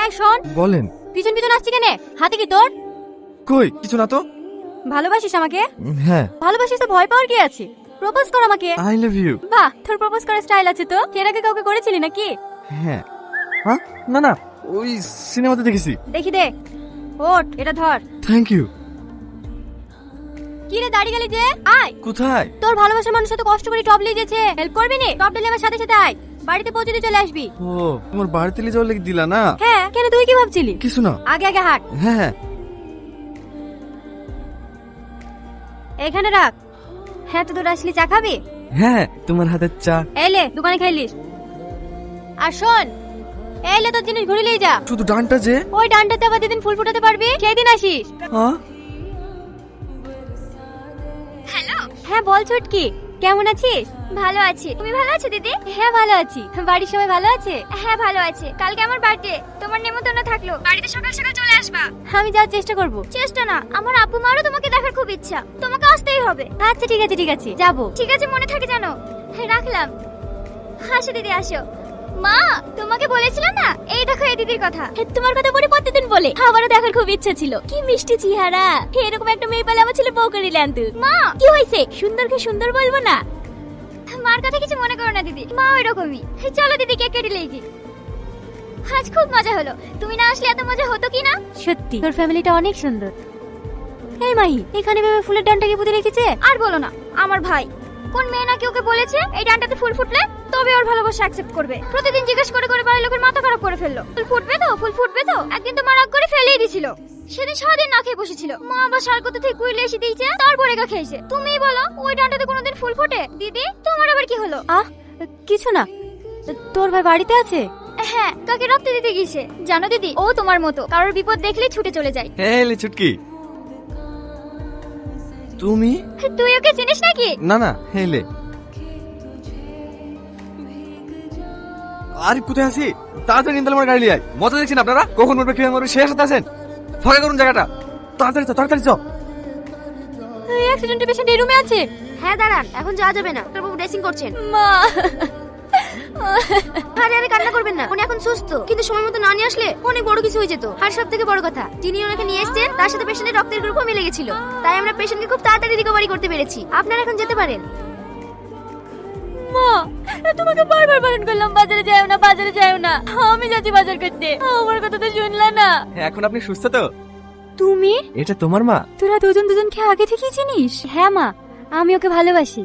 এই শোন, বলেন। পিছন পিছন আসছি কেনে? হাতে কি তোর? কই কিছু না তো। ভালোবাসিস আমাকে? হ্যাঁ। ভালোবাসিস তো ভয় পাওয়ার কি আছে? প্রপোজ কর আমাকে। I love you. বাহ, তোর প্রপোজ করার স্টাইল আছে তো। এর আগে কাউকে করেছিলি নাকি? হ্যাঁ। হ্যাঁ না না, ওই সিনেমাতে দেখেছি। দেখি দে। ওঠ, এটা ধর। Thank you. কি রে দাঁড়িয়ে গেলি যে? আয়। কোথায়? তোর ভালোবাসার মানুষ তো কষ্ট করে টপ নিয়ে যেছে, হেল্প করবি নি? টপ দিলে আমার সাথে সাথে আয়, বাড়িতে পৌঁছে দিয়ে চলে আসবি। ও, তোমার বাড়িতে নিয়ে যাওয়ার লেগে দিলা না? হ্যাঁ, কেন তুই কি ভাবছিলি? কিছু না। আগে আগে হাঁট। হ্যাঁ হ্যাঁ। এখানে রাখ। হ্যাঁ, তো তোর আসলি চা খাবি? হ্যাঁ, তোমার হাতের চা। এলে দোকানে খাইলিস। আর শোন, এলে তোর জিনিস ঘুরিলেই যা। শুধু ডানটা যে। ওই ডানটাতে আবার যেদিন ফুল ফুটাতে পারবি সেই দিন আসিস। হ্যাঁ। হ্যালো। হ্যাঁ বল ছুটকি, কেমন আছিস? ভালো আছি, তুমি ভালো আছো দিদি? হ্যাঁ ভালো আছি। বাড়ির সবাই ভালো আছে? হ্যাঁ ভালো আছে। কালকে আমার বার্থডে, তোমার নেমন্তন্ন থাকলো, বাড়িতে সকাল সকাল চলে আসবা। আমি যাওয়ার চেষ্টা করব। চেষ্টা না, আমার আব্বু মারও তোমাকে দেখার খুব ইচ্ছা, তোমাকে আসতেই হবে। আচ্ছা ঠিক আছে ঠিক আছে, যাবো। ঠিক আছে, মনে থাকে জানো। হ্যাঁ রাখলাম। আসো দিদি আসো। মা, তোমাকে বলেছিলাম না, এই দেখো এই দিদির কথা। তোমার কথা পরে প্রতিদিন বলে, আমারও দেখার খুব ইচ্ছা ছিল। কি মিষ্টি চেহারা, এরকম একটা মেয়ে পেলে আমার ছেলে বউ করে ল্যান্ড। মা কি হয়েছে? সুন্দরকে সুন্দর বলবো না? মার কথা কিছু মনে করো না দিদি, মা ওইরকমই। চলো দিদি কেক কেটে লেগে। আজ খুব মজা হলো, তুমি না আসলে এত মজা হতো কি না? সত্যি তোর ফ্যামিলিটা অনেক সুন্দর। এই মাহি, এখানে ভেবে ফুলের ডানটাকে পুঁতে রেখেছে। আর বলো না, আমার ভাই কোন মেয়ে নাকি ওকে বলেছে এই ডানটাতে ফুল ফুটলে তবে ওর ভালোবাসা অ্যাকসেপ্ট করবে। প্রতিদিন জিজ্ঞেস করে করে বাড়ির লোকের মাথা খারাপ করে ফেললো। ফুল ফুটবে তো, ফুল ফুটবে তো। একদিন তো মা রাগ করে ফেলেই দিছিল। সেদিন সারাদিন না খেয়ে বসেছিল। মা আবার সার কোথা থেকে কুইলে এসে দিয়েছে, তারপরে গা খেয়েছে। তুমিই বলো, ওই ডানটাতে কোনোদিন ফুল ফোটে? দিদি তোমার আবার কি হলো? কিছু না। তোর ভাই বাড়িতে আছে? হ্যাঁ, কাকে রক্ত দিতে গিয়েছে। জানো দিদি, ও তোমার মতো কারোর বিপদ দেখলেই ছুটে চলে যায়। হ্যাঁ এলে ছুটকি। তুমি? তুই ওকে চিনিস নাকি? না না, হেলে। আরে কোথায় আছি? তাড়াতাড়ি নিয়ে আমার গাড়ি নিয়ে আয়। মজা দেখছেন আপনারা? কখন মরবে কিভাবে মরবে সেই সাথে আছেন। ফাঁকা করুন জায়গাটা। তাড়াতাড়ি চল, তাড়াতাড়ি চল। এই অ্যাক্সিডেন্টের পেশেন্ট এই রুমে আছে। হ্যাঁ দাঁড়ান, এখন যাওয়া যাবে না, ডাক্তারবাবু ড্রেসিং করছেন। মা আরে আরে কান্না করবেন না, উনি এখন সুস্থ, কিন্তু সময় মতো না নিয়ে আসলে অনেক বড় কিছু হয়ে যেত। আর সব থেকে বড় কথা, যিনি ওনাকে নিয়ে এসেছেন তার সাথে পেশেন্টের রক্তের গ্রুপও মিলে গেছিল, তাই আমরা পেশেন্টকে খুব তাড়াতাড়ি রিকভারি করতে পেরেছি। আপনারা এখন যেতে পারেন। মা, তোমাকে বারবার বারণ করলাম বাজারে যাও না, বাজারে যাও না। আমি যাচ্ছি বাজার করতে, আমার কথা তো শুনলা না। এখন আপনি সুস্থ তো? তুমি? এটা তোমার মা? তোরা দুজন দুজনকে আগে থেকেই চিনিস? হ্যাঁ মা, আমি ওকে ভালোবাসি।